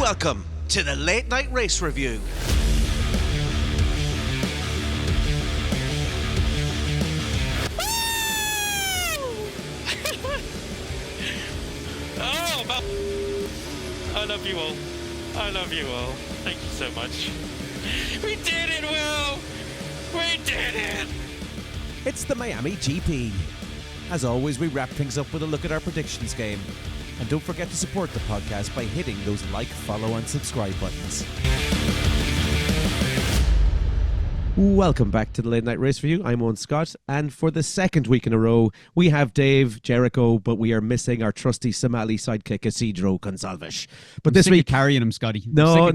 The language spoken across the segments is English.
Welcome to the Late Night Race Review. I love you all. I love you all. Thank you so much. We did it, Will! We did it! It's the Miami GP. As always, we wrap things up with a look at our predictions game. And don't forget to support the podcast by hitting those like, follow and subscribe buttons. Welcome back to the Late Night Race Review. I'm Owen Scott, and for the second week in a row, we have Dave, Jericho, but we are missing our trusty Somali sidekick, Isidro Gonçalves. But this week, carrying him, Scotty. No.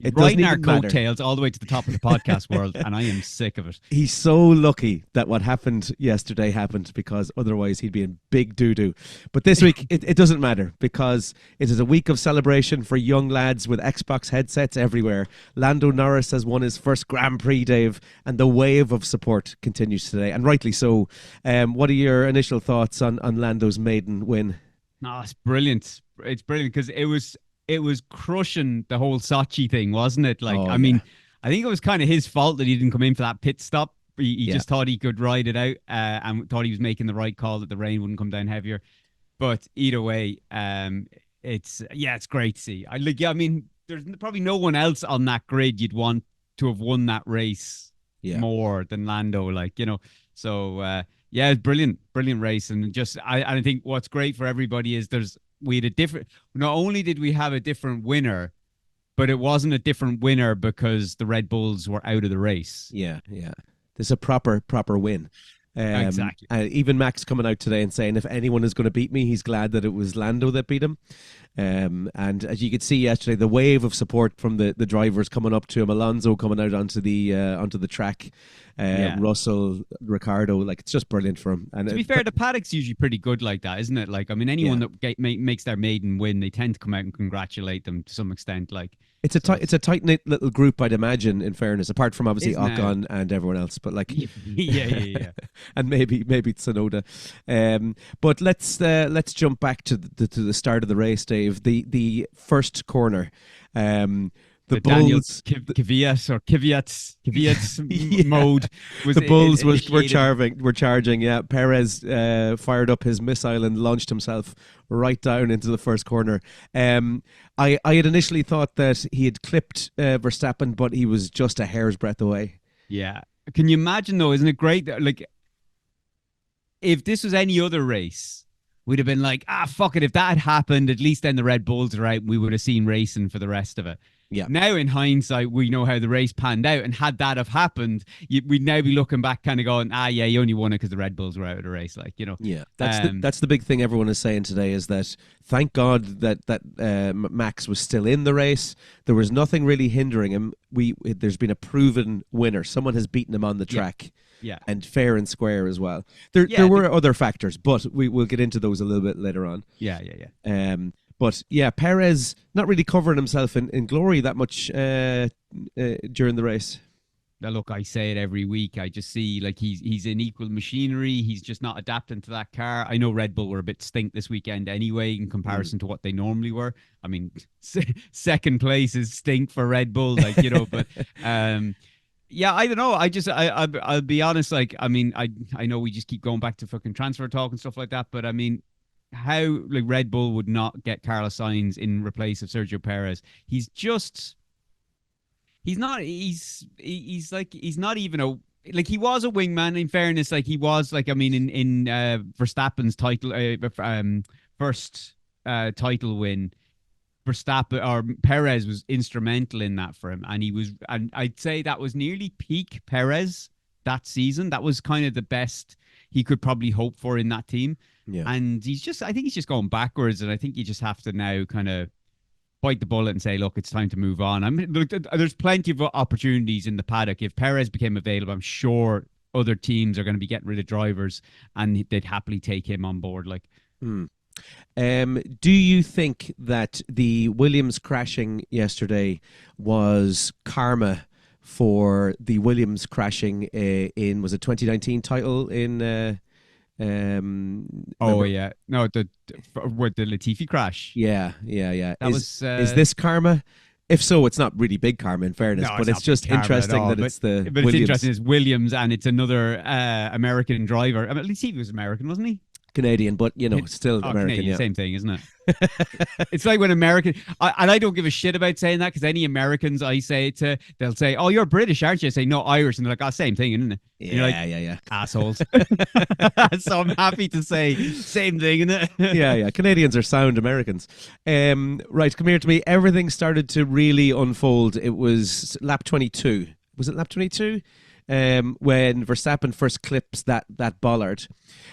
It riding our coattails all the way to the top of the podcast world, and I am sick of it. He's so lucky that what happened yesterday happened, because otherwise he'd be in big doo-doo. But this week, it doesn't matter, because it is a week of celebration for young lads with Xbox headsets everywhere. Lando Norris has won his first Grand Prix, Dave, and the wave of support continues today, and rightly so. What are your initial thoughts on Lando's maiden win? No, it's brilliant. It's brilliant because it was crushing the whole Sochi thing, wasn't it? I mean, I think it was kind of his fault that he didn't come in for that pit stop. He just thought he could ride it out and thought he was making the right call that the rain wouldn't come down heavier. But either way, it's great to see. I mean, there's probably no one else on that grid you'd want to have won that race more than Lando, So it's brilliant race, and I think what's great for everybody is we had a different. Not only did we have a different winner, but it wasn't a different winner because the Red Bulls were out of the race. Yeah. This is a proper win. Exactly. Even Max coming out today and saying if anyone is going to beat me, he's glad that it was Lando that beat him. And as you could see yesterday, the wave of support from the drivers coming up to him, Alonso coming out onto the track, Russell, Ricciardo, it's just brilliant for him. And to be fair, the paddock's usually pretty good like that, isn't it? Anyone that makes their maiden win, they tend to come out and congratulate them to some extent. It's a tight-knit little group, I'd imagine, in fairness, apart from obviously Ocon and everyone else. But yeah. And maybe Tsunoda. But let's jump back to the start of the race, Dave. The first corner. The Bulls, Kvyat's mode. The Bulls were charging. Yeah, Perez fired up his missile and launched himself right down into the first corner. I had initially thought that he had clipped Verstappen, but he was just a hair's breadth away. Yeah. Can you imagine, though? Isn't it great? If this was any other race, we'd have been like, fuck it. If that had happened, at least then the Red Bulls are out. We would have seen racing for the rest of it. Yeah. Now, in hindsight, we know how the race panned out. And had that have happened, we'd now be looking back kind of going, you only won it because the Red Bulls were out of the race. Yeah, that's the big thing everyone is saying today is that thank God that Max was still in the race. There was nothing really hindering him. There's been a proven winner. Someone has beaten him on the track. Yeah. And fair and square as well. There were other factors, but we'll get into those a little bit later on. Yeah. But Perez not really covering himself in glory that much during the race. Now, look, I say it every week. I just see he's in equal machinery. He's just not adapting to that car. I know Red Bull were a bit stink this weekend anyway in comparison to what they normally were. I mean, second place is stink for Red Bull, but yeah, I don't know. I'll be honest. I know we just keep going back to fucking transfer talk and stuff like that, but I mean, how Red Bull would not get Carlos Sainz in replace of Sergio Perez? He's not even he was a wingman. In fairness, he was in Verstappen's title first title win. Verstappen or Perez was instrumental in that for him, and I'd say that was nearly peak Perez that season. That was kind of the best he could probably hope for in that team. Yeah. And I think he's just going backwards, and I think you just have to now kind of bite the bullet and say, look, it's time to move on. There's plenty of opportunities in the paddock. If Perez became available, I'm sure other teams are going to be getting rid of drivers, and they'd happily take him on board. Do you think that the Williams crashing yesterday was karma for the Williams crashing in, was it 2019 title in Remember? yeah, no, with the Latifi crash. Yeah. That was. Is this karma? If so, it's not really big karma, in fairness, No, but it's not just big karma at interesting all, that it's the but it's Williams. interesting. It's Williams, and it's another American driver. I mean, Latifi was American, wasn't he? Canadian, but still American. Canadian, Yeah, same thing, isn't it? It's like when American, and I don't give a shit about saying that, because any Americans I say it to, they'll say, "Oh, you're British, aren't you?" I say, "No, Irish," and they're like, "Oh, same thing, isn't it?" yeah, and you're like, yeah. Assholes. So I'm happy to say same thing, isn't it? Yeah. Canadians are sound Americans. Right, come here to me. Everything started to really unfold. It was lap 22. Was it lap 22? When Verstappen first clips that bollard,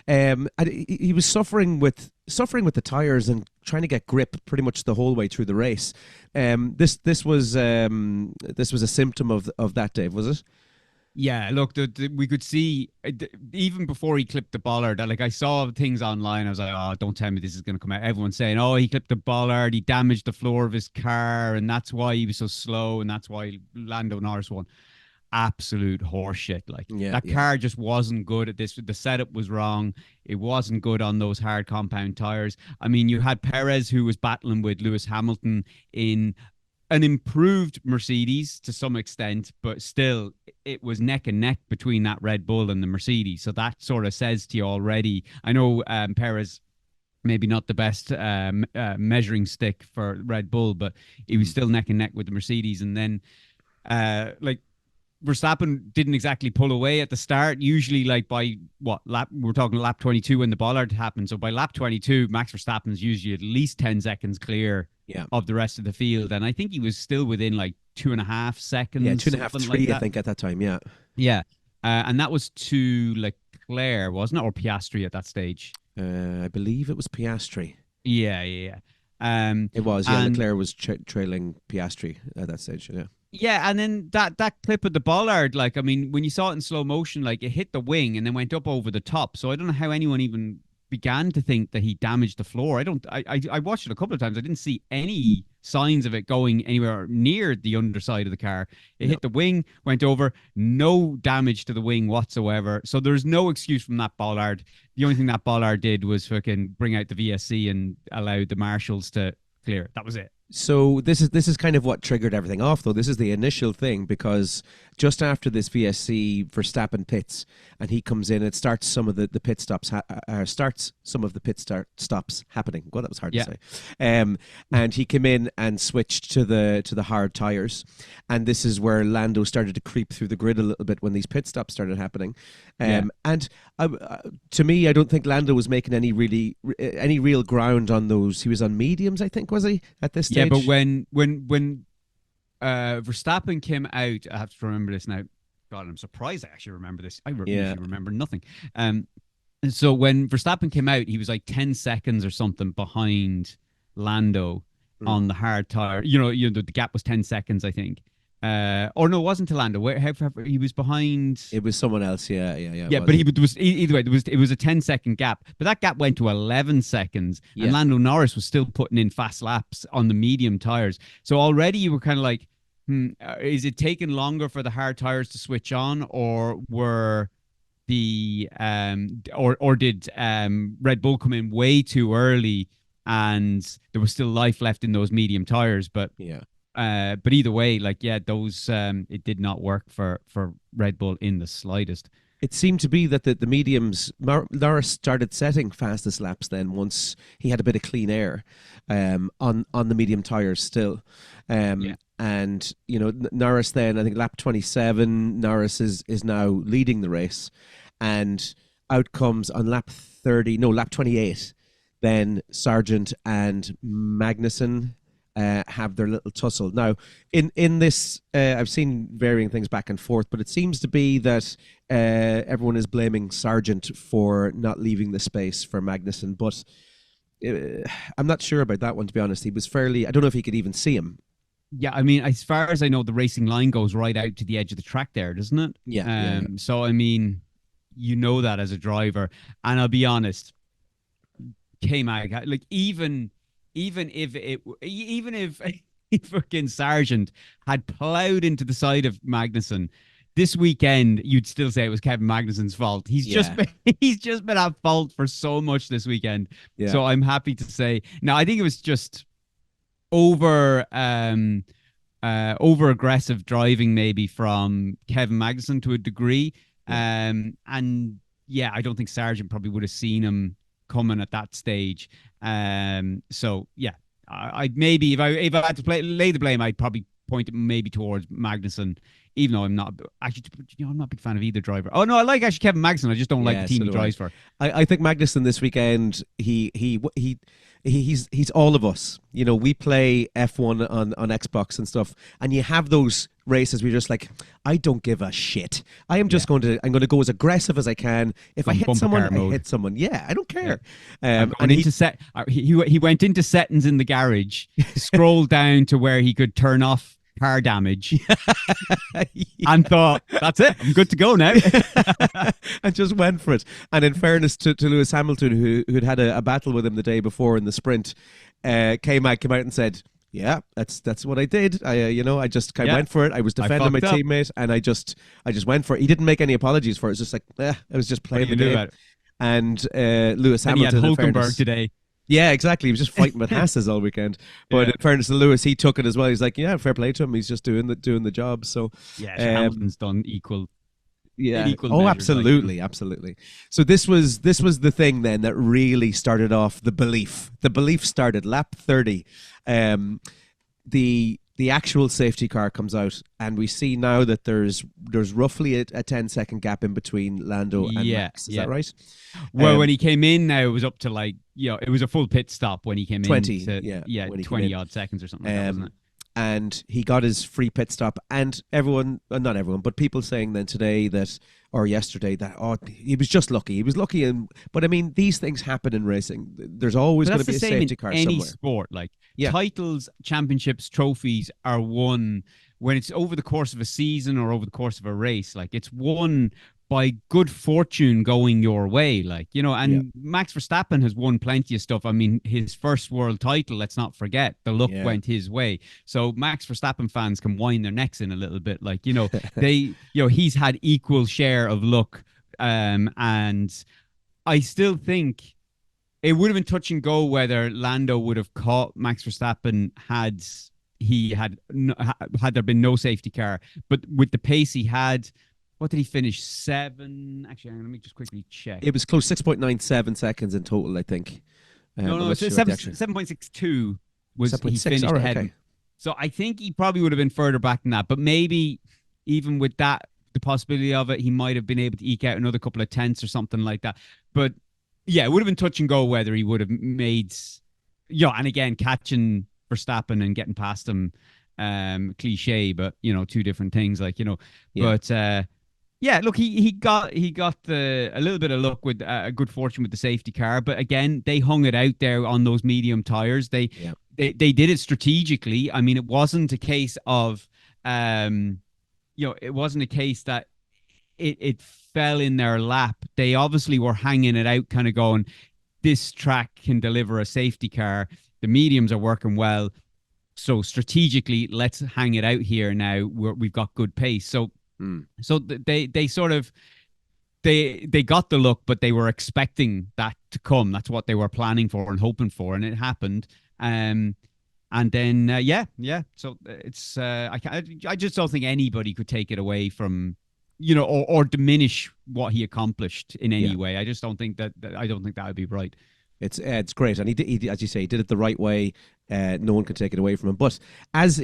and he was suffering with the tires and trying to get grip pretty much the whole way through the race. This was a symptom of that, Dave, was it? Yeah, look, we could see even before he clipped the bollard. Like, I saw things online. I was like, "Oh, don't tell me this is going to come out." Everyone's saying, "Oh, he clipped the bollard. He damaged the floor of his car, and that's why he was so slow, and that's why Lando Norris won." Absolute horseshit. Like, that car just wasn't good at this. The setup was wrong. It wasn't good on those hard compound tires. I mean, you had Perez, who was battling with Lewis Hamilton in an improved Mercedes to some extent, but still it was neck and neck between that Red Bull and the Mercedes. So that sort of says to you already. I know Perez, maybe not the best measuring stick for Red Bull, but he was still neck and neck with the Mercedes. And then Verstappen didn't exactly pull away at the start. Usually, like, by we're talking lap 22 when the bollard happened. So by lap 22, Max Verstappen's usually at least 10 seconds clear of the rest of the field. And I think he was still within like 2.5 seconds. Yeah, 2.5, 3, like I think, at that time. Yeah. Yeah. And that was to Leclerc, wasn't it? Or Piastri at that stage? I believe it was Piastri. Yeah. It was, yeah. Leclerc was trailing Piastri at that stage, yeah. Yeah, and then that clip of the bollard, like, I mean, when you saw it in slow motion, like, it hit the wing and then went up over the top. So I don't know how anyone even began to think that he damaged the floor. I watched it a couple of times. I didn't see any signs of it going anywhere near the underside of the car. It hit the wing, went over, no damage to the wing whatsoever. So there's no excuse from that bollard. The only thing that bollard did was fucking bring out the VSC and allow the marshals to clear it. That was it. So this is kind of what triggered everything off, though. This is the initial thing, because just after this VSC, Verstappen pits, and he comes in. It starts some of the pit stops. Starts some of the stops happening. God, that was hard to say. And he came in and switched to the hard tires, and this is where Lando started to creep through the grid a little bit when these pit stops started happening. And to me, I don't think Lando was making any real ground on those. He was on mediums, I think, was he at this stage? Yeah, but when Verstappen came out, I have to remember this now. God, I'm surprised I actually remember this. I usually remember nothing. So when Verstappen came out, he was like 10 seconds or something behind Lando on the hard tire. The gap was 10 seconds, I think. Or no, it wasn't to Lando. He was behind. It was someone else. Yeah. Yeah, but either way, it was a 10-second gap. But that gap went to 11 seconds, and Lando Norris was still putting in fast laps on the medium tires. So already you were kind of like, is it taking longer for the hard tires to switch on, or were the or did Red Bull come in way too early and there was still life left in those medium tires? But but either way, those it did not work for Red Bull in the slightest. It seemed to be that the mediums, Norris started setting fastest laps then once he had a bit of clean air on the medium tires still. And, Norris then, I think lap 27, Norris is now leading the race. And out comes on lap 28, then Sargent and Magnussen have their little tussle. Now, in this, I've seen varying things back and forth, but it seems to be that everyone is blaming Sargent for not leaving the space for Magnussen. But I'm not sure about that one, to be honest. He was I don't know if he could even see him. Yeah, I mean, as far as I know, the racing line goes right out to the edge of the track there, doesn't it? Yeah. So, I mean, that as a driver. And I'll be honest, K-Mag, like, even if fucking Sargent had plowed into the side of Magnussen, this weekend, you'd still say it was Kevin Magnussen's fault. He's just been at fault for so much this weekend. Yeah. So I'm happy to say. Now, I think it was just over aggressive driving maybe from Kevin Magnussen to a degree. And yeah, I don't think Sargent probably would have seen him coming at that stage. So yeah, I'd maybe if I had to lay the blame, I'd probably point it maybe towards Magnussen, even though I'm not I'm not a big fan of either driver. Oh no, I like actually Kevin Magnussen. I just don't like the team he drives for. I think Magnussen this weekend, he's all of us. You know, we play F1 on Xbox and stuff, and you have those races where you're just like, I don't give a shit. I'm just going to go as aggressive as I can. If I hit someone, I hit someone. Yeah, I don't care. And he went into settings in the garage, scrolled down to where he could turn off car damage and thought, that's it, I'm good to go now. And just went for it. And in fairness to Lewis Hamilton, who'd had a battle with him the day before in the sprint, came out and said, yeah, that's what I did. I just kind of went for it. I was defending my teammate, and I just went for it. He didn't make any apologies for it. It's just like, I was just playing the game. And Lewis Hamilton, he had Hulkenberg today. Yeah, exactly. He was just fighting with Hasses all weekend. But in fairness to Lewis, he took it as well. He's like, yeah, fair play to him. He's just doing the job. So Hamilton's done equal. Yeah. Absolutely. So this was the thing then that really started off the belief. The belief started lap 30. The actual safety car comes out, and we see now that there's roughly a 10-second gap in between Lando and Max. Is that right? Well, when he came in now, it was up to it was a full pit stop when he came 20, in. 20 odd seconds or something like that, wasn't it? And he got his free pit stop, and not everyone, but people saying then today or yesterday that he was just lucky. He was lucky, but I mean, these things happen in racing. There's always going to be a safety car somewhere. Any sport, titles, championships, trophies are won when it's over the course of a season or over the course of a race. It's won by good fortune going your way, Max Verstappen has won plenty of stuff. I mean, his first world title, let's not forget, the luck went his way. So Max Verstappen fans can wind their necks in a little bit, he's had equal share of luck. And I still think it would have been touch and go whether Lando would have caught Max Verstappen had there been no safety car. But with the pace he had, what did he finish? 7? Actually, let me just quickly check. It was close, 6.97 seconds in total, I think. No, it's 7.62 was 7.6, he finished ahead. Okay. So I think he probably would have been further back than that. But maybe even with that, the possibility of it, he might have been able to eke out another couple of tenths or something like that. But yeah, it would have been touch and go whether he would have made, and again, catching Verstappen and getting past him, cliche, but two different things, but yeah, look, he got a little bit of luck with good fortune with the safety car, but again, they hung it out there on those medium tires. They did it strategically. I mean, it wasn't a case of it wasn't a case that it fell in their lap. They obviously were hanging it out, kind of going, this track can deliver a safety car. The mediums are working well, so strategically, let's hang it out here now. We've got good pace. So they sort of they got the look, but they were expecting that to come. That's what they were planning for and hoping for, and it happened. And then So it's I just don't think anybody could take it away from or diminish what he accomplished in any way. I just don't think that would be right. It's great, and he as you say, he did it the right way. No one could take it away from him. But as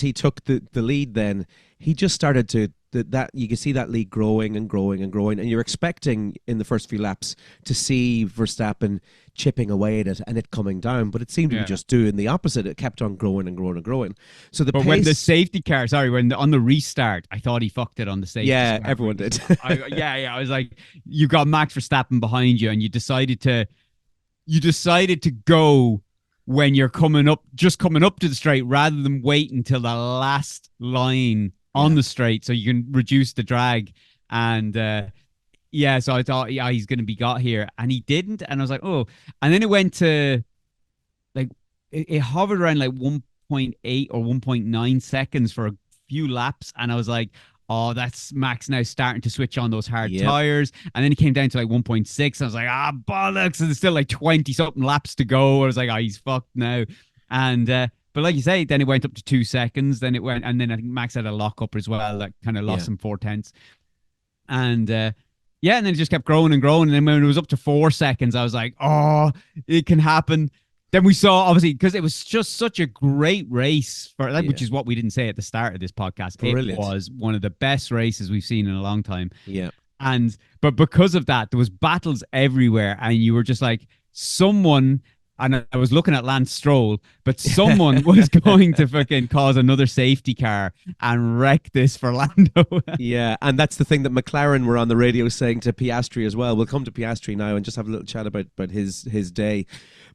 he took the lead, then he just started to that you can see that lead growing and growing and growing, and you're expecting in the first few laps to see Verstappen chipping away at it and it coming down, but it seemed to be just doing the opposite. It kept on growing and growing and growing. So when the safety car, on the restart, I thought he fucked it on the safety car. Yeah, everyone did. I was like, you got Max Verstappen behind you, and you decided to go when you're coming up to the straight rather than wait until the last line on the straight so you can reduce the drag. And so I thought, he's going to be got here, and he didn't. And I was like, oh, and then it went to it hovered around 1.8 or 1.9 seconds for a few laps, and I was like, oh, that's Max now starting to switch on those hard tires. And then he came down to like 1.6. I was like, bollocks. And there's still like 20 something laps to go. I was like, he's fucked now. And, but like you say, then it went up to 2 seconds. Then it went, and then I think Max had a lock up as well that kind of lost him 4/10. And, and then it just kept growing and growing. And then when it was up to 4 seconds, I was like, oh, it can happen. Then we saw, obviously, because it was just such a great race, for that, which is what we didn't say at the start of this podcast. Brilliant. It was one of the best races we've seen in a long time. Yeah. But because of that, there was battles everywhere. And you were just like, someone, and I was looking at Lance Stroll, but someone was going to fucking cause another safety car and wreck this for Lando. Yeah, and that's the thing that McLaren were on the radio saying to Piastri as well. We'll come to Piastri now and just have a little chat about his day.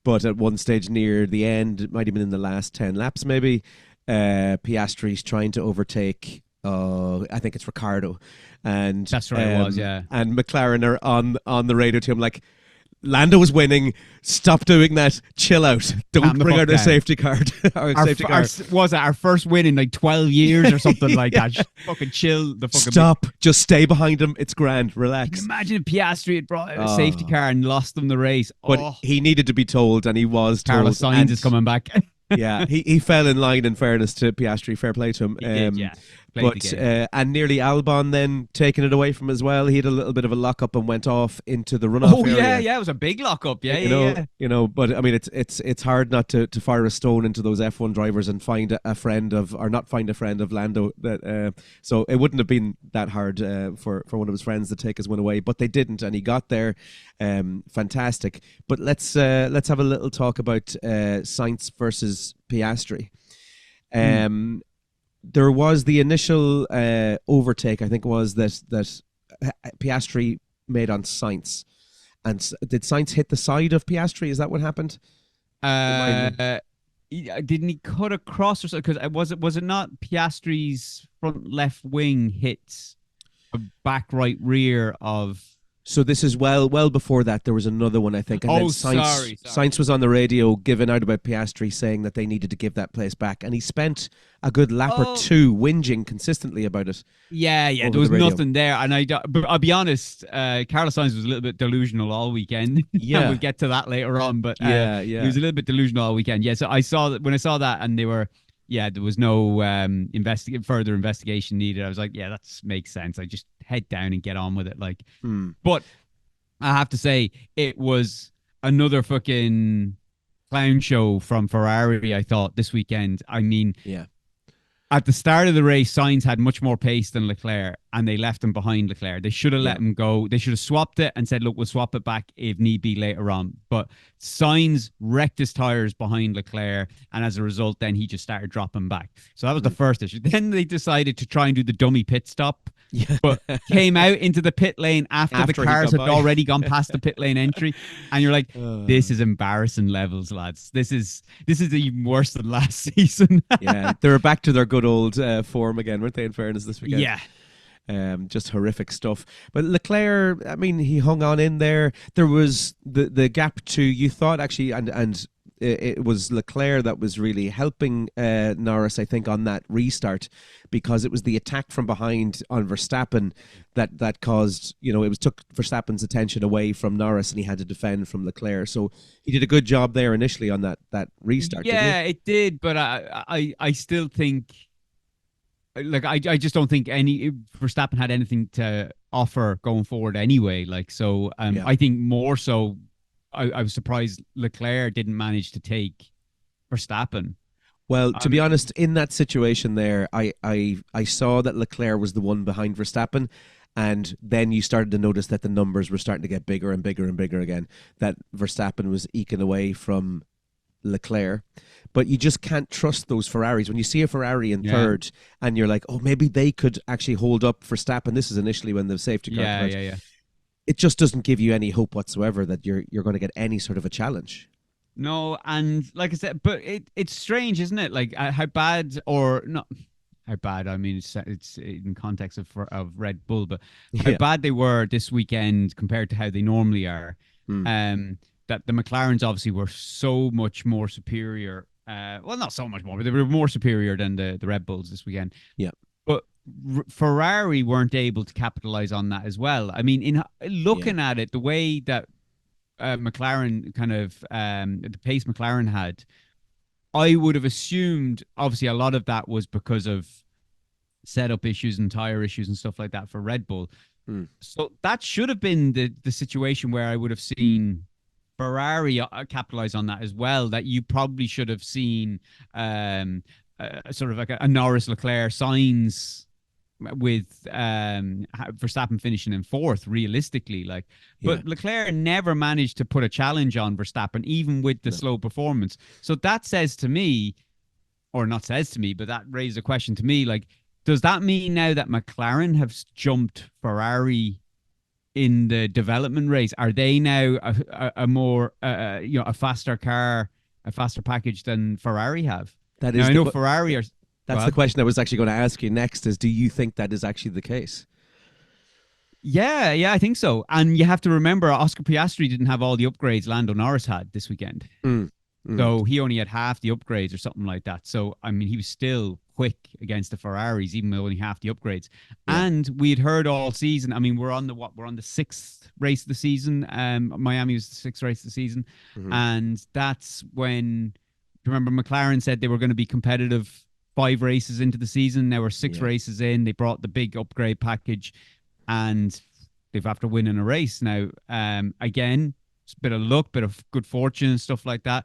But at one stage near the end, it might have been in the last 10 laps maybe, Piastri's trying to overtake, I think it's Ricciardo. And that's right, it was, yeah. And McLaren are on the radio to him like, Lando was winning. Stop doing that. Chill out. Don't bring out a safety card. Was it our first win in like 12 years or something like that? Just fucking chill the fucking. Stop. Just stay behind him. It's grand. Relax. Imagine if Piastri had brought a safety car and lost them the race. But he needed to be told, and he was told. Carlos Sainz is coming back. Yeah, he fell in line, in fairness to Piastri. Fair play to him. He did, yeah. But and nearly Albon then taking it away from him as well. He had a little bit of a lock-up and went off into the runoff area. Yeah, it was a big lock-up. Yeah, you know. But I mean, it's hard not to fire a stone into those F1 drivers and find a friend of, or not find a friend of Lando. That so it wouldn't have been that hard for one of his friends to take his win away, but they didn't, and he got there. Fantastic. But let's have a little talk about Sainz versus Piastri. There was the initial overtake, I think, was that Piastri made on Sainz. And did Sainz hit the side of Piastri? Is that what happened? Didn't he cut across or something? Because was it not Piastri's front left wing hits a back right rear of... So this is well before that. There was another one, I think. And then sorry. Sainz was on the radio giving out about Piastri, saying that they needed to give that place back. And he spent a good lap or two whinging consistently about it. Yeah. There was nothing there. And but I'll be honest, Carlos Sainz was a little bit delusional all weekend. Yeah. We'll get to that later on. But he was a little bit delusional all weekend. Yeah, so when I saw that and they were... Yeah, there was no further investigation needed. I was like, yeah, that makes sense. I just head down and get on with it. Like, But I have to say, it was another fucking clown show from Ferrari, I thought, this weekend. I mean, at the start of the race, Sainz had much more pace than Leclerc, and they left him behind Leclerc. They should have let him go. They should have swapped it and said, look, we'll swap it back if need be later on. But Sainz wrecked his tires behind Leclerc, and as a result, then he just started dropping back. So that was the first issue. Then they decided to try and do the dummy pit stop, but came out into the pit lane after the cars had already gone past the pit lane entry. And you're like, this is embarrassing levels, lads. This is even worse than last season. Yeah, they were back to their good old form again, weren't they, in fairness, this weekend? Yeah. Just horrific stuff. But Leclerc, I mean, he hung on in there. There was the gap to, you thought actually, and it was Leclerc that was really helping Norris, I think, on that restart, because it was the attack from behind on Verstappen that caused, it took Verstappen's attention away from Norris, and he had to defend from Leclerc. So he did a good job there initially on that restart. Yeah, it did, but I still think, like, I just don't think Verstappen had anything to offer going forward anyway. Like, so I think more so, I was surprised Leclerc didn't manage to take Verstappen. Well, to be honest, in that situation there, I saw that Leclerc was the one behind Verstappen, and then you started to notice that the numbers were starting to get bigger and bigger and bigger again, that Verstappen was eking away from Leclerc. But you just can't trust those Ferraris. When you see a Ferrari in third and you're like, oh, maybe they could actually hold up Verstappen. This is initially when the safety car came out. It just doesn't give you any hope whatsoever that you're going to get any sort of a challenge. No, and like I said, but it's strange, isn't it? Like how bad, or not how bad, I mean, it's in context of Red Bull, but how bad they were this weekend compared to how they normally are. That the McLarens obviously were so much more superior. Well, not so much more, but they were more superior than the Red Bulls this weekend. Yeah. But Ferrari weren't able to capitalize on that as well. I mean, in looking at it, the way that McLaren kind of the pace McLaren had, I would have assumed obviously a lot of that was because of setup issues and tire issues and stuff like that for Red Bull. So that should have been the situation where I would have seen Ferrari capitalize on that as well. That you probably should have seen sort of like a Norris, Leclerc, Sainz with Verstappen finishing in fourth, realistically. But Leclerc never managed to put a challenge on Verstappen, even with the slow performance. So that says to me, or not says to me, but that raised a question to me, like, does that mean now that McLaren have jumped Ferrari in the development race? Are they now a more a faster car, a faster package than Ferrari have? That is. Now, I know Ferrari are. That's the question I was actually going to ask you next. Is do you think that is actually the case? Yeah, I think so. And you have to remember, OscarPiastri didn't have all the upgrades Lando Norris had this weekend. So he only had half the upgrades or something like that. So, I mean, he was still quick against the Ferraris, even though only half the upgrades. And we had heard all season, I mean, we're on the sixth race of the season. Miami was the sixth race of the season. And that's when, remember, McLaren said they were going to be competitive 5 races into the season. Now we're 6 races in. They brought the big upgrade package and they've after winning a race. Now, again, it's a bit of luck, bit of good fortune and stuff like that.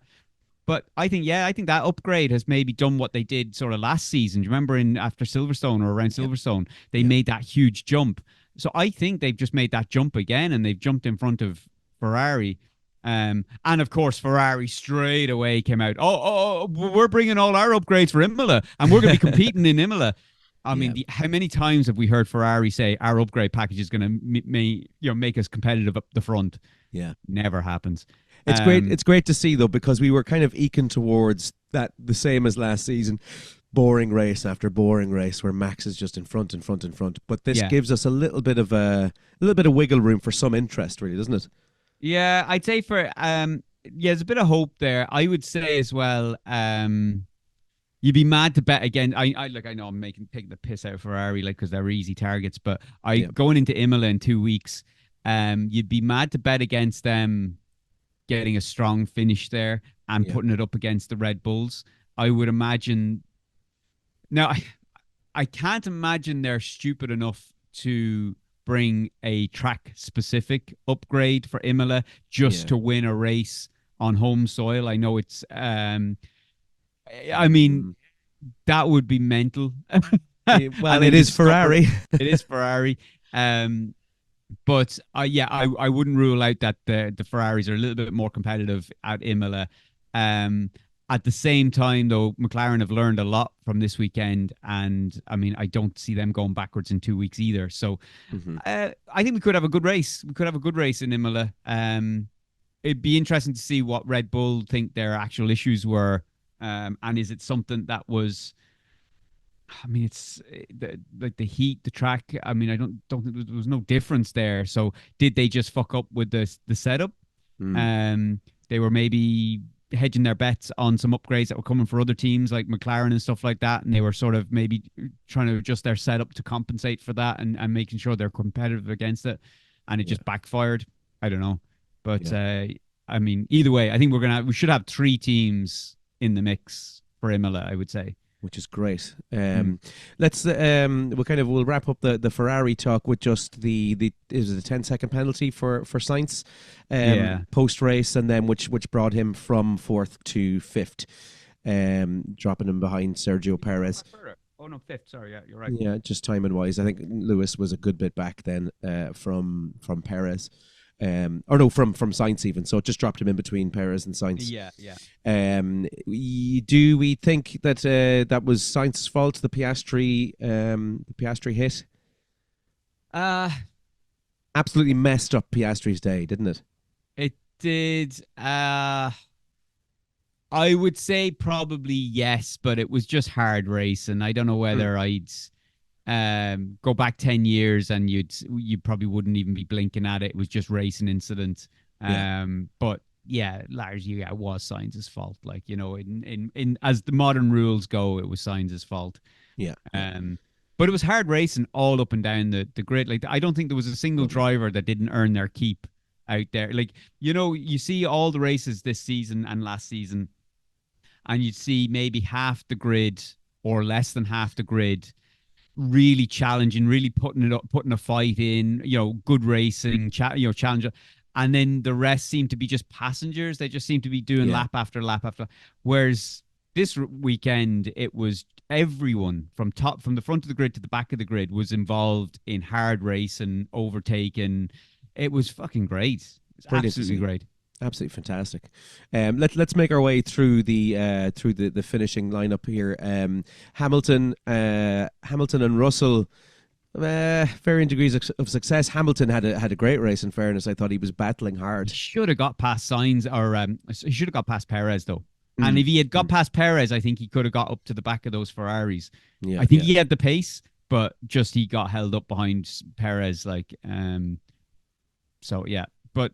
But I think that upgrade has maybe done what they did sort of last season. Do you remember after Silverstone or around Silverstone, they made that huge jump. So I think they've just made that jump again and they've jumped in front of Ferrari. And of course, Ferrari straight away came out. Oh, we're bringing all our upgrades for Imola and we're going to be competing in Imola. I mean, how many times have we heard Ferrari say our upgrade package is going to make us competitive up the front? Yeah, never happens. It's great. It's great to see though, because we were kind of eking towards that, the same as last season, boring race after boring race where Max is just in front. But this gives us a little bit of wiggle room for some interest, really, doesn't it? Yeah, I'd say for there's a bit of hope there. I would say as well, you'd be mad to bet again. I know I'm taking the piss out of Ferrari, because they're easy targets, but going into Imola in 2 weeks, you'd be mad to bet against them getting a strong finish there and putting it up against the Red Bulls. I would imagine. Now, I can't imagine they're stupid enough to bring a track-specific upgrade for Imola just to win a race on home soil. I know it's. I mean, that would be mental. Well, it is Ferrari. It is Ferrari. But I wouldn't rule out that the Ferraris are a little bit more competitive at Imola. At the same time, though, McLaren have learned a lot from this weekend, and I mean, I don't see them going backwards in 2 weeks either. So, I think we could have a good race. We could have a good race in Imola. It'd be interesting to see what Red Bull think their actual issues were, and is it something that was. I mean, it's the heat, the track. I mean, I don't think there was no difference there. So, did they just fuck up with the setup? They were maybe hedging their bets on some upgrades that were coming for other teams like McLaren and stuff like that, and they were sort of maybe trying to adjust their setup to compensate for that and making sure they're competitive against it, and it just backfired. I don't know, but I mean, either way, I think we should have 3 teams in the mix for Imola, I would say. Which is great. Let's we'll wrap up the Ferrari talk with just the 10-second penalty for Sainz post race, and then which brought him from 4th to 5th, dropping him behind Sergio Perez. Oh no, 5th. Sorry, yeah, you're right. Yeah, just timing wise, I think Lewis was a good bit back then from Perez. From Sainz even, so it just dropped him in between Perez and Sainz. Yeah. Do we think that that was Sainz's fault, the Piastri hit? Absolutely messed up Piastri's day, didn't it? It did. I would say probably yes, but it was just hard racing. I don't know whether I'd go back 10 years and you probably wouldn't even be blinking at it. It was just racing incident. But yeah, largely it was Sainz's fault. In as the modern rules go, it was Sainz's fault. Yeah. But it was hard racing all up and down the grid. Like, I don't think there was a single driver that didn't earn their keep out there. Like, you see all the races this season and last season, and you'd see maybe half the grid or less than half the grid really challenging, really putting a fight in, good racing, challenge. And then the rest seem to be just passengers. They just seem to be doing lap after lap after. Whereas this weekend, it was everyone from the front of the grid to the back of the grid was involved in hard racing, overtaking. It was fucking great. It's absolutely great. Absolutely fantastic. Let's make our way through the finishing lineup here. Hamilton and Russell, varying degrees of success. Hamilton had a great race. In fairness, I thought he was battling hard. He should have got past Sainz, or he should have got past Perez though. And if he had got past Perez, I think he could have got up to the back of those Ferraris. I think he had the pace, but just he got held up behind Perez. So yeah, but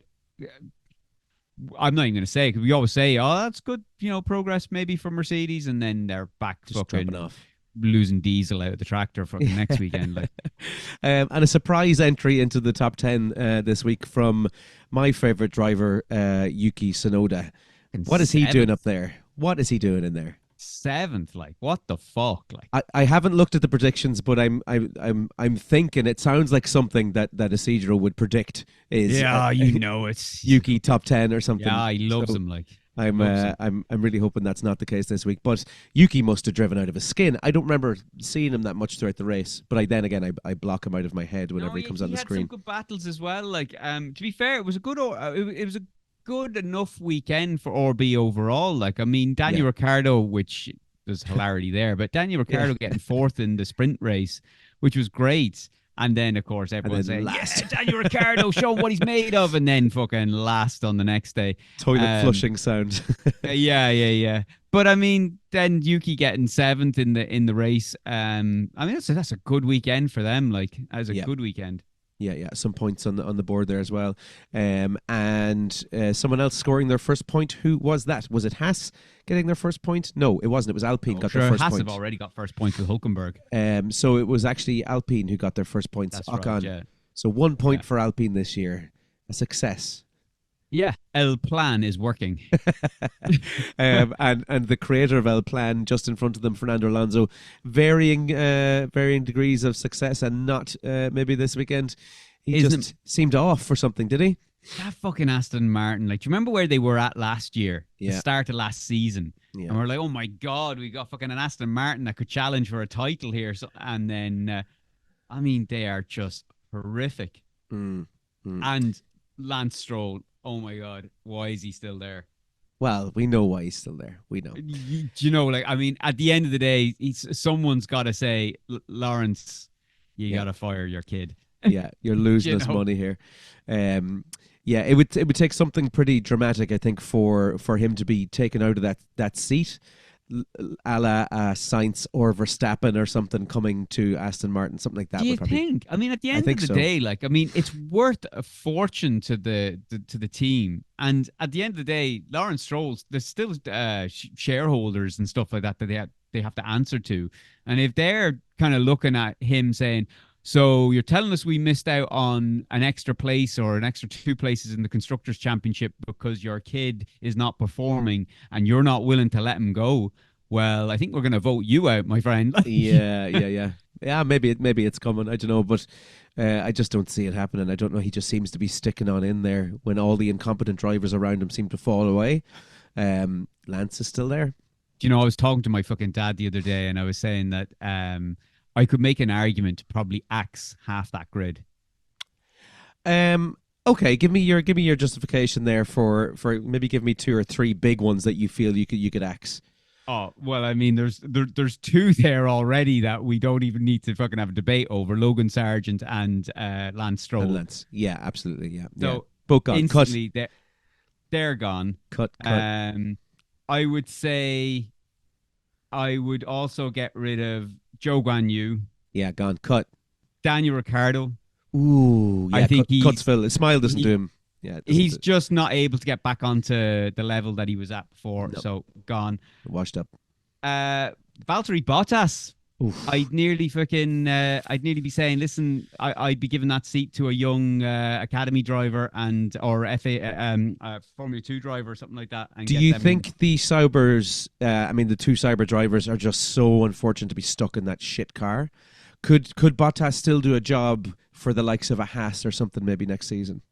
I'm not even going to say, because we always say, oh, that's good, progress maybe for Mercedes, and then they're back just fucking off, losing diesel out of the tractor for the next weekend. And a surprise entry into the top 10 this week from my favorite driver, YukiTsunoda. What is he doing up there? What is he doing in there? 7th, what the fuck? I haven't looked at the predictions, but I'm thinking it sounds like something that Isidro would predict is it's Yuki top 10 or something. Yeah, he loves him. I'm really hoping that's not the case this week. But Yuki must have driven out of his skin. I don't remember seeing him that much throughout the race, but I block him out of my head whenever he comes on the screen. He had some good battles as well. To be fair, it was a good enough weekend for RB overall. Daniel Ricciardo, which there's hilarity there, but Daniel Ricciardo getting 4th in the sprint race, which was great. And then, of course, everyone's saying, Daniel Ricciardo, show him what he's made of. And then fucking last on the next day. Toilet flushing sound. Yeah. But then Yuki getting 7th in the race. That's a good weekend for them. That was a good weekend. Yeah, some points on the board there as well. And someone else scoring their first point. Who was that? Was it Haas getting their first point? No, it wasn't. It was Alpine got their first Haas point. Haas have already got first points with Hulkenberg. So it was actually Alpine who got their first points. That's right, yeah. So 1 point for Alpine this year. A success. Yeah, El Plan is working. And the creator of El Plan, just in front of them, Fernando Alonso, varying degrees of success, and not maybe this weekend. He just seemed off for something, did he? That fucking Aston Martin. Do you remember where they were at last year? Yeah. The start of last season. Yeah. And we're like, oh my God, we got fucking an Aston Martin that could challenge for a title here. And then, they are just horrific. And Lance Stroll, oh my God, why is he still there? Well, we know why he's still there. We know. At the end of the day, someone's got to say, Lawrence, you got to fire your kid. Yeah, you're losing us money here. It would take something pretty dramatic, I think, for him to be taken out of that seat, a la Sainz or Verstappen or something coming to Aston Martin, something like that. Do you think? At the end of the day, it's worth a fortune to the team. And at the end of the day, Lawrence Stroll, there's still shareholders and stuff like that they have to answer to. And if they're kind of looking at him saying, so you're telling us we missed out on an extra place or an extra 2 places in the Constructors' Championship because your kid is not performing and you're not willing to let him go. Well, I think we're going to vote you out, my friend. Yeah. Yeah, maybe it's coming. I don't know, but I just don't see it happening. I don't know. He just seems to be sticking on in there when all the incompetent drivers around him seem to fall away. Lance is still there. I was talking to my fucking dad the other day, and I was saying that I could make an argument to probably axe half that grid. Okay, give me your justification there for maybe give me 2 or 3 big ones that you feel you could axe. Oh, well, there's 2 there already that we don't even need to fucking have a debate over: Logan Sargent and Lance Stroll. And Lance. Yeah, absolutely. Yeah. So both gone. Instantly, they're gone. Cut. I would say I would also get rid of Zhou Guanyu. Yeah, gone. Cut. Daniel Ricciardo. Ooh, yeah, I think cuts Phil. His smile doesn't do him. Yeah, he's just not able to get back onto the level that he was at before. Nope. So gone. Washed up. Valtteri Bottas. I'd nearly be saying, listen, I'd be giving that seat to a young academy driver or Formula 2 driver or something like that. And do you think the Saubers, the two Sauber drivers are just so unfortunate to be stuck in that shit car? Could Bottas still do a job for the likes of a Haas or something maybe next season?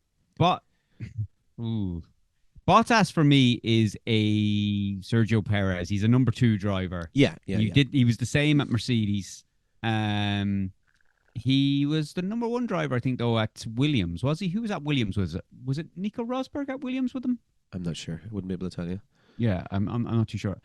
Bottas for me is a Sergio Perez. He's a number 2 driver. He was the same at Mercedes. He was the number 1 driver, I think, though, at Williams. Was he? Who was at Williams? Was it Nico Rosberg at Williams with him? I'm not sure. I wouldn't be able to tell you. Yeah, I'm not too sure.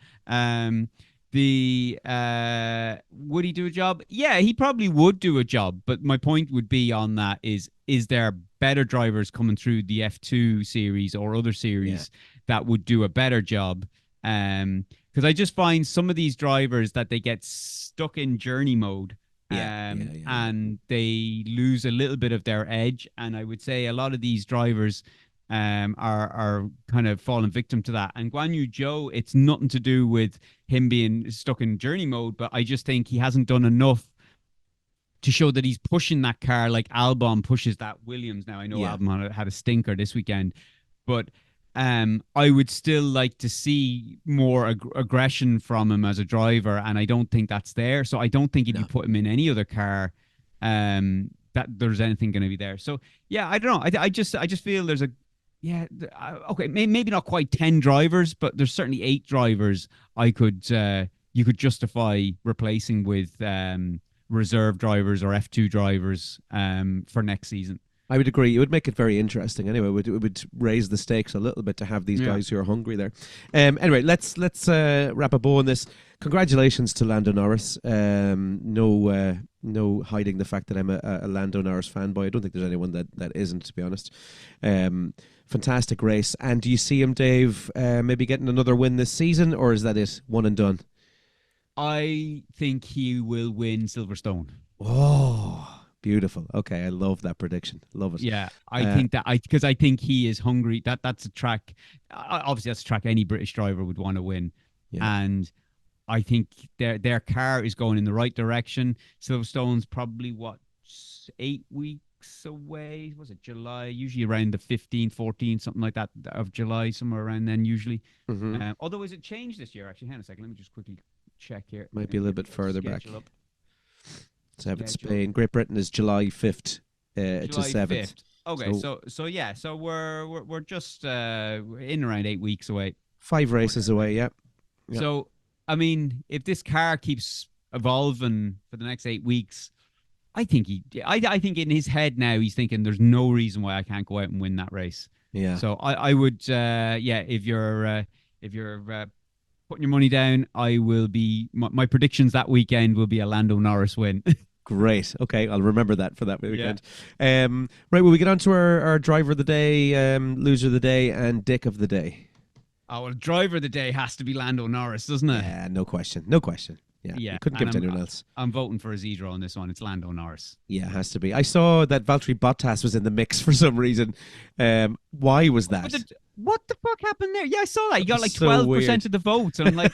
Would he do a job? Yeah, he probably would do a job. But my point would be on that is there better drivers coming through the F2 series or other series that would do a better job? Because I just find some of these drivers that they get stuck in journey mode and they lose a little bit of their edge. And I would say a lot of these drivers are kind of falling victim to that. And Guan Yu Zhou, it's nothing to do with him being stuck in journey mode, but I just think he hasn't done enough to show that he's pushing that car like Albon pushes that Williams. Now, I know Albon had a stinker this weekend, but I would still like to see more aggression from him as a driver, and I don't think that's there. So I don't think if you put him in any other car, that there's anything going to be there. So, yeah, I don't know. I just feel there's okay, maybe not quite 10 drivers, but there's certainly 8 drivers you could justify replacing with reserve drivers or F2 drivers for next season. I would agree. It would make it very interesting. Anyway, it would raise the stakes a little bit to have these guys who are hungry there. Anyway, let's wrap a bow on this. Congratulations to Lando Norris. No hiding the fact that I'm a Lando Norris fanboy. I don't think there's anyone that isn't, to be honest. Fantastic race. And do you see him, Dave, maybe getting another win this season, or is that it? One and done? I think he will win Silverstone. Oh, beautiful. Okay, I love that prediction. Love it. Yeah, I think that because I think he is hungry. That's a track. Obviously, that's a track any British driver would want to win, and I think their car is going in the right direction. Silverstone's probably 8 weeks away. Was it July? Usually around the 15th, 14th, something like that of July, somewhere around then. Usually. Mm-hmm. Although, is it changed this year? Actually, hang on a second. Let me just quickly check here. Might be a little bit further back. Let's have it Spain. Great Britain is July 5th to 7th. Okay, so we're just in around 8 weeks away. 5 races away, yeah. So, I mean, if this car keeps evolving for the next 8 weeks, I think I think in his head now he's thinking there's no reason why I can't go out and win that race. Yeah. So I would if you're putting your money down, I will be my predictions that weekend will be a Lando Norris win. Great. Okay, I'll remember that for that weekend. Yeah. Right, will we get on to our driver of the day, loser of the day, and dick of the day? Oh, well, driver of the day has to be Lando Norris, doesn't it? Yeah, no question. No question. Yeah. Couldn't give it to anyone else. I'm voting for a zero on this one. It's Lando Norris. Yeah, it has to be. I saw that Valtteri Bottas was in the mix for some reason. Why was that? What the fuck happened there? Yeah, I saw that. You got like 12% of the votes. And I'm like,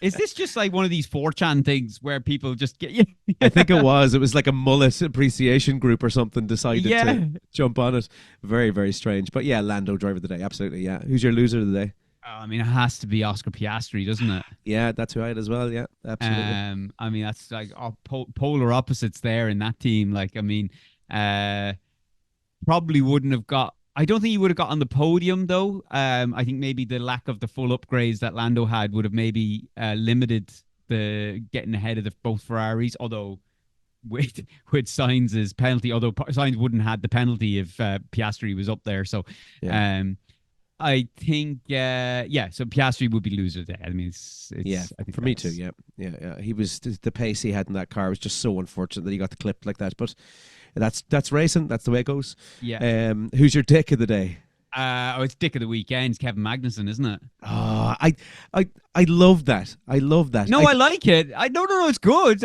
is this just like one of these 4chan things where people just get you? I think it was. It was like a mullet appreciation group or something decided to jump on it. Very, very strange. But yeah, Lando, driver of the day. Absolutely, yeah. Who's your loser of the day? I mean, it has to be OscarPiastri, doesn't it? Yeah, that's right as well. Yeah, absolutely. I mean, that's like polar opposites there in that team. Like, I mean, probably wouldn't have got. I don't think he would have got on the podium though. I think maybe the lack of the full upgrades that Lando had would have maybe limited the getting ahead of both Ferraris. Although with Sainz's penalty, although Sainz wouldn't have had the penalty if Piastri was up there. So. Yeah. I think, so Piastri would be loser there. I mean, it's I think for me too. Yeah. He was the pace he had in that car was just so unfortunate that he got the clip like that. But that's racing. That's the way it goes. Yeah. Who's your dick of the day? It's dick of the weekend. It's Kevin Magnussen, isn't it? Oh, I love that. I love that. No, I like it. No, it's good.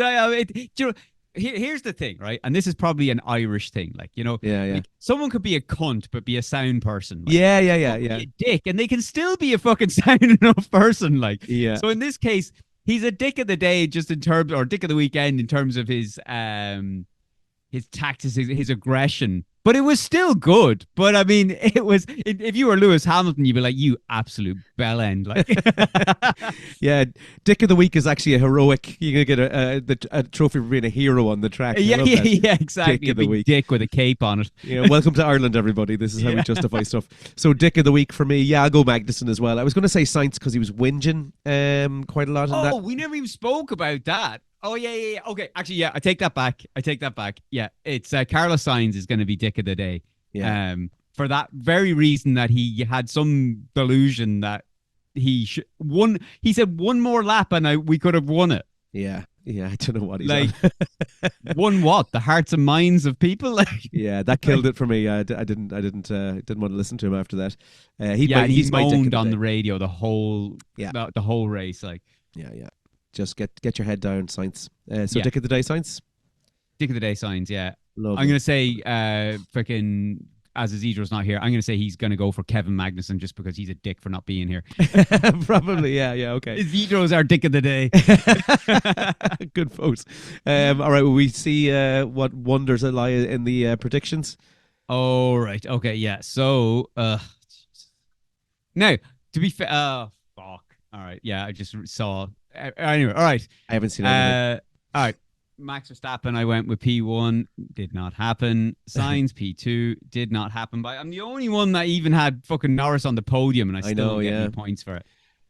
Here's the thing, right? And this is probably an Irish thing, like, you know, like, someone could be a cunt but be a sound person. Like, yeah. Be a dick, and they can still be a fucking sound enough person, like. Yeah. So in this case, he's a dick of the day just in terms, or dick of the weekend in terms of his tactics, his aggression. But it was still good. But I mean, it was. If you were Lewis Hamilton, you'd be like, "You absolute bellend!" Like, yeah, Dick of the Week is actually a heroic. You're gonna get a trophy for being a hero on the track. Yeah, exactly. Dick of the big Week. Dick with a cape on it. Yeah, welcome to Ireland, everybody. This is how we justify stuff. So, Dick of the Week for me. Yeah, I'll go Magnussen as well. I was going to say Sainz because he was whinging quite a lot. In that. We never even spoke about that. Oh, yeah. Okay, actually, yeah, I take that back. Yeah, it's Carlos Sainz is going to be Dick of the Day. Yeah. For that very reason that he had some delusion that he won. He said one more lap and we could have won it. Yeah, I don't know what he's like. on. Won what? The hearts and minds of people. Like, yeah, that killed it for me. I didn't want to listen to him after that. He's my moaned on the radio the whole race. Like, yeah. Just get your head down, Sainz. Dick of the Day, Sainz? Dick of the Day, Sainz, yeah. Lovely. I'm going to say, freaking, as Isidro's not here, I'm going to say he's going to go for Kevin Magnussen just because he's a dick for not being here. Probably, yeah, okay. Isidro's our Dick of the Day. Good vote. All right, will we see what wonders lie in the predictions? Oh, right. Okay, yeah. So, now, to be fair, fuck. All right, yeah, I just saw... Anyway, all right. I haven't seen anything. All right. Max Verstappen, I went with P1. Did not happen. Sainz, P2. Did not happen. But I'm the only one that even had fucking Norris on the podium, and I still don't get any points for it.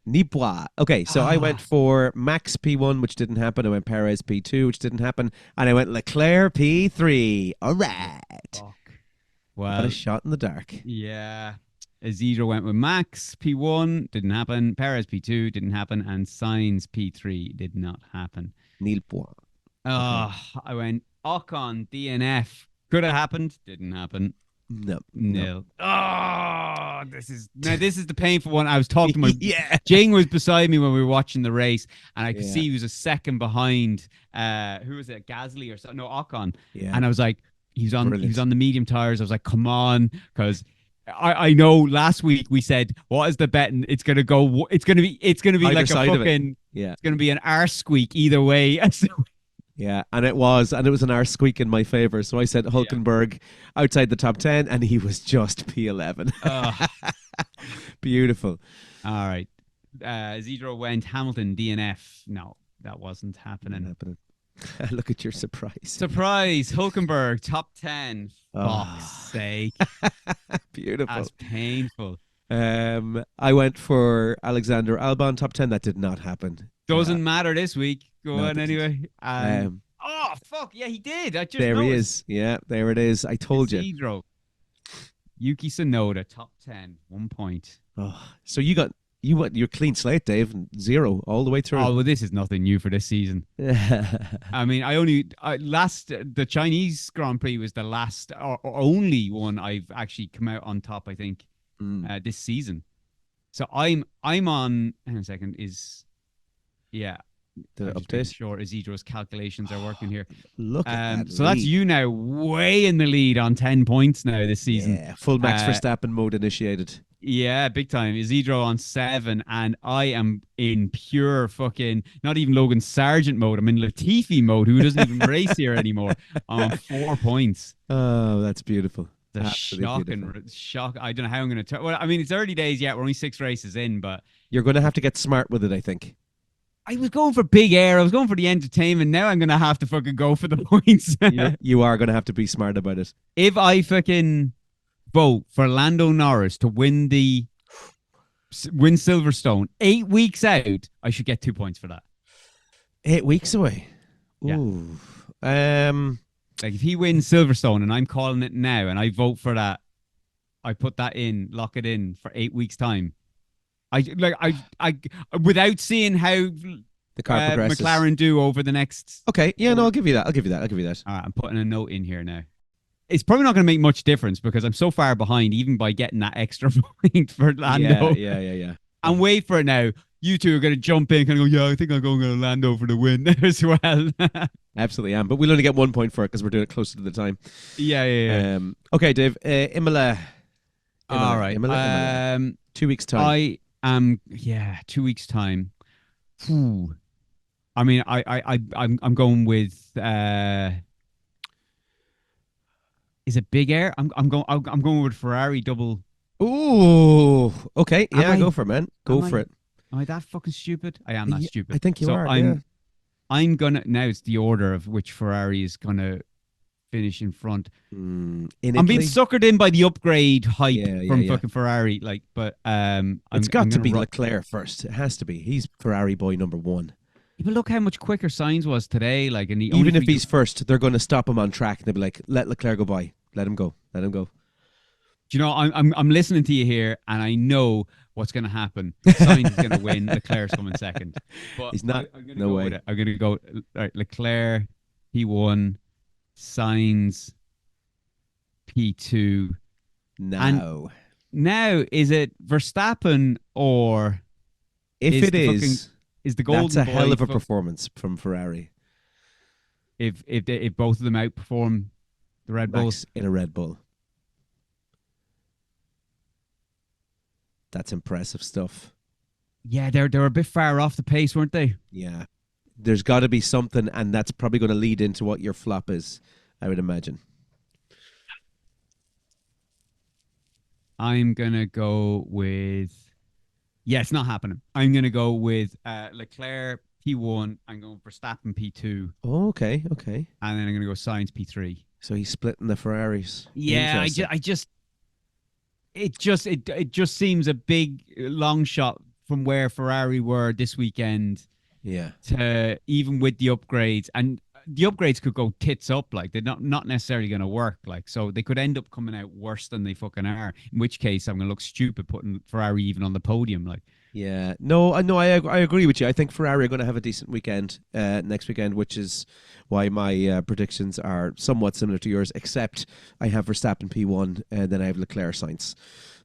Nipois. Okay, so I went for Max P1, which didn't happen. I went Perez P2, which didn't happen. And I went Leclerc P3. All right. Fuck. Well, got a shot in the dark. Yeah. Isidro went with Max P1, didn't happen. Perez P2, didn't happen. And Sainz P3 did not happen. Nipois. I went Ocon DNF. Could have happened, didn't happen. No. Oh, this is the painful one. I was talking to my Jing was beside me when we were watching the race, and I could see he was a second behind. Who was it? Gasly or something? No, Ocon. Yeah. And I was like, he was on the medium tires. I was like, come on, because I know last week we said, what is the betting? It's gonna be either like a fucking it's gonna be an arse squeak either way. Yeah, and it was an arse squeak in my favor. So I said Hulkenberg outside the top 10, and he was just P11. Beautiful. All right. Isidro went Hamilton DNF. No, that wasn't happening. Look at your surprise. Hulkenberg top 10. Fuck's sake. Beautiful. That's painful. I went for Alexander Albon top 10. That did not happen. Doesn't matter this week. Go on anyway. Oh fuck yeah, he did. I just there noticed. He is. Yeah, there it is. I told you. Isidro. YukiTsunoda top 10, 1 point. Oh, so you got your clean slate, Dave. 0 all the way through. Oh well, this is nothing new for this season. I mean, the Chinese Grand Prix was the last or only one I've actually come out on top. I think this season. So I'm on. Hang on a second. The update. Sure, Isidro's calculations are working here. Look at that. So that's you now way in the lead on 10 points now this season. Yeah, full Max Verstappen mode initiated. Yeah, big time. Isidro on 7, and I am in pure fucking, not even Logan Sargent mode. I'm in Latifi mode, who doesn't even race here anymore. I'm on 4 points. Oh, that's beautiful. The shock. I don't know how I'm going to turn. Well, I mean, it's early days yet. We're only 6 races in, but you're going to have to get smart with it, I think. I was going for big air. I was going for the entertainment. Now I'm going to have to fucking go for the points. You are going to have to be smart about it. If I fucking vote for Lando Norris to win Silverstone 8 weeks out, I should get 2 points for that. 8 weeks away. Yeah. Ooh. Like if he wins Silverstone and I'm calling it now and I vote for that, I put that in, lock it in for 8 weeks time. I without seeing how the car progresses. McLaren do over the next. Okay, yeah, no, I'll give you that. All right, I'm putting a note in here now. It's probably not going to make much difference because I'm so far behind, even by getting that extra point for Lando. Yeah. And wait for it now. You two are going to jump in and go, yeah, I think I'm going to Lando for the win as well. Absolutely am, but we'll only get 1 point for it because we're doing it closer to the time. Yeah. Okay, Dave. Imola. All right. Imola. 2 weeks time. 2 weeks time. I mean, I'm going with. Is it Big Air? I'm going with Ferrari double. Ooh, okay, yeah, Am I? go for it, man. Go Am for I? it. Am I that fucking stupid? I am that Yeah, stupid. I think you so are. I'm gonna now. It's the order of which Ferrari is gonna finish in front. In I'm being Italy? suckered in by the upgrade hype from Yeah. fucking Ferrari. Like, but It's got to be gonna Leclerc first. It has to be. He's Ferrari boy number one. But look how much quicker Sainz was today. Like, and Even if he's first, they're going to stop him on track. They'll be like, "Let Leclerc go by. Let him go. Let him go." Do you know? I'm listening to you here, and I know what's going to happen. Sainz is going to win. Leclerc's coming second. But He's not. I'm gonna No go way. with it. I'm going to go. All right, Leclerc P1, Sainz P2. No. And now, is it Verstappen or If is it the is, is the golden that's a boy hell of a performance from Ferrari. if both of them outperform the Red Bull? Max in a Red Bull. That's impressive stuff. Yeah, they're a bit far off the pace, weren't they? Yeah. There's got to be something, and that's probably going to lead into what your flop is, I would imagine. I'm going to go with... Yeah, it's not happening. I'm going to go with Leclerc P1. I'm going Verstappen P2. Oh, okay. And then I'm going to go Sainz P3. So he's splitting the Ferraris. Yeah, it just seems a big long shot from where Ferrari were this weekend. Yeah. To even with the upgrades, and the upgrades could go tits up, like they're not necessarily going to work, like so they could end up coming out worse than they fucking are. In which case, I'm going to look stupid putting Ferrari even on the podium, like. Yeah, no, I agree with you. I think Ferrari are going to have a decent weekend next weekend, which is why my predictions are somewhat similar to yours, except I have Verstappen P1 and then I have Leclerc Sainz.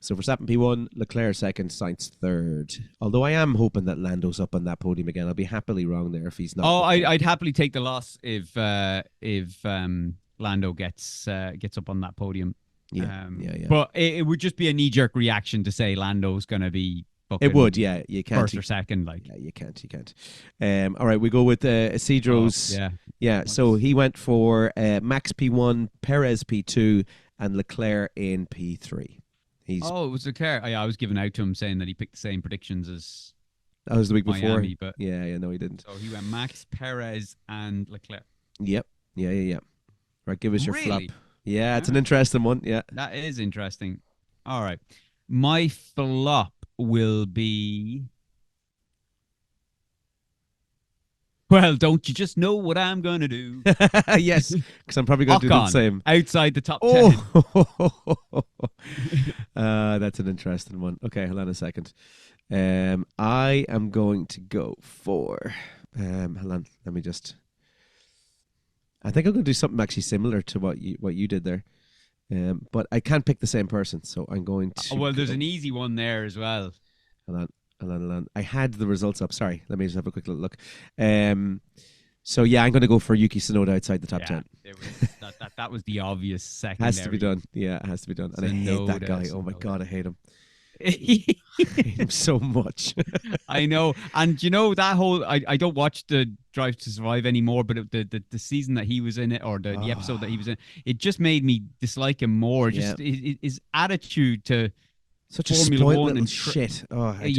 So Verstappen P1, Leclerc second, Sainz third. Although I am hoping that Lando's up on that podium again. I'll be happily wrong there if he's not. Oh, I'd happily take the loss if Lando gets up on that podium. Yeah. But it would just be a knee-jerk reaction to say Lando's going to be. It would, yeah. You can't. First or second, like. Yeah, you can't. All right, we go with Isidro's. Yeah. So he went for Max P1, Perez P2, and Leclerc in P3. It was Leclerc. I was giving out to him saying that he picked the same predictions as. That was the week Miami, before. But No, he didn't. So he went Max, Perez, and Leclerc. Yep. Yeah. Right, give us your flop. Really? Yeah, it's an interesting one. Yeah. That is interesting. All right. My flop will be... Well, don't you just know what I'm going to do? Yes, because I'm probably going to do the same. Outside the top 10. That's an interesting one. Okay, hold on a second. I am going to go for... hold on, let me just... I think I'm going to do something actually similar to what you did there. But I can't pick the same person, so I'm going to... Well, there's an easy one there as well. Hold on. I had the results up. Sorry, let me just have a quick little look. So yeah, I'm going to go for YukiTsunoda outside the top 10. That was the obvious secondary. Has to be done. Yeah, it has to be done. And I hate that guy. Oh my God, I hate him. I hate him so much. I know. And you know, that whole... I don't watch the Drive to Survive anymore, but the season that he was in it, or the episode that he was in, it just made me dislike him more. Just his attitude to such a Formula spoiled 1 little and shit. Oh, it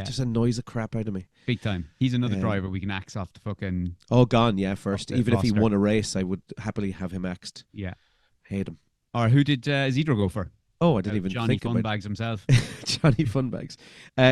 just annoys the crap out of me. Big time. He's another driver we can axe off the fucking... Oh, gone, yeah, first. Even if he roster. won a race, I would happily have him axed. Yeah. Hate him. Or who did Isidro go for? Oh, I didn't even Johnny think about Funbags himself. Johnny Funbags.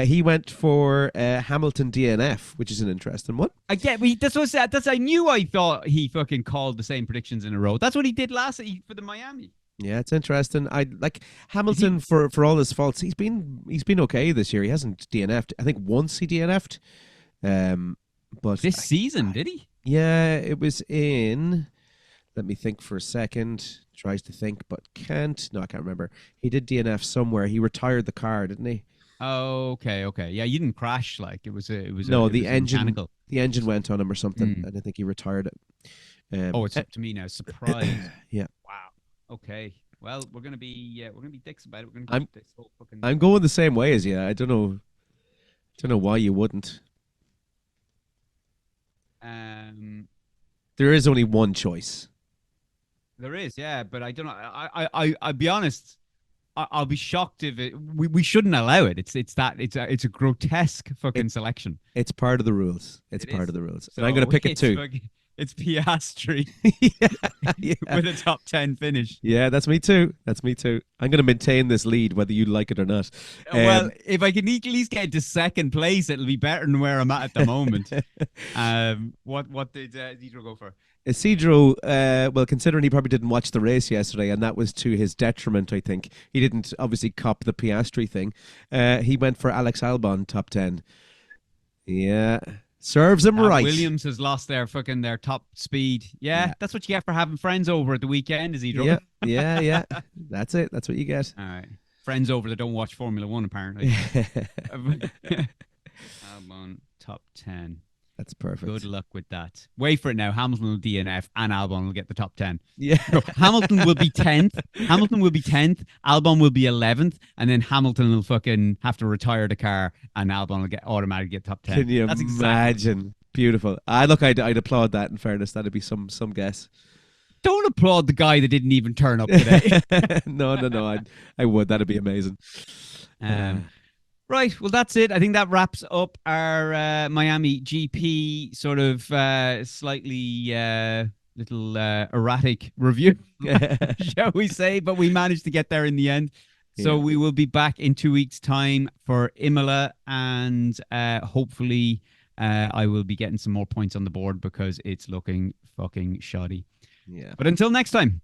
He went for Hamilton DNF, which is an interesting one. That's what I said. I thought he fucking called the same predictions in a row. That's what he did last for the Miami. Yeah, it's interesting. I like Hamilton for all his faults. He's been okay this year. He hasn't DNF'd. I think once he DNF'd. But this season, did he? Yeah, it was in. Let me think for a second. Tries to think, but can't. No, I can't remember. He did DNF somewhere. He retired the car, didn't he? Oh, okay. Yeah, you didn't crash. Like it was the engine. Mechanical. The engine went on him or something, and I think he retired it. It's up to me now. Surprise. Yeah. Wow. Okay. Well, we're gonna be dicks about it. We're gonna keep this whole fucking... I'm going the same way as you. I don't know why you wouldn't. There is only one choice. There is, yeah, but I don't know. I'll be honest. I'll be shocked if we shouldn't allow it. It's a grotesque fucking selection. It's part of the rules. It's part of the rules. So and I'm going to pick it too. It's Piastri yeah. with a top 10 finish. Yeah, that's me too. That's me too. I'm going to maintain this lead, whether you like it or not. Well, if I can at least get to second place, it'll be better than where I'm at the moment. What did Isidro go for? Isidro, well, considering he probably didn't watch the race yesterday, and that was to his detriment, I think. He didn't obviously cop the Piastri thing. He went for Alex Albon, top 10. Yeah. Serves him right. Williams has lost their top speed. Yeah, that's what you get for having friends over at the weekend, Isidro. Yeah. That's it. That's what you get. All right. Friends over that don't watch Formula 1, apparently. Albon, top 10. That's perfect. Good luck with that. Wait for it now. Hamilton will DNF and Albon will get the top 10. Yeah. No, Hamilton will be 10th. Hamilton will be 10th. Albon will be 11th. And then Hamilton will fucking have to retire the car and Albon will automatically get top 10. Can you imagine? Beautiful. Look, I'd applaud that, in fairness. That'd be some guess. Don't applaud the guy that didn't even turn up today. No. I would. That'd be amazing. Right, well, that's it. I think that wraps up our Miami GP sort of slightly little erratic review, shall we say, but we managed to get there in the end. So we will be back in 2 weeks' time for Imola, and hopefully I will be getting some more points on the board because it's looking fucking shoddy. Yeah. But until next time.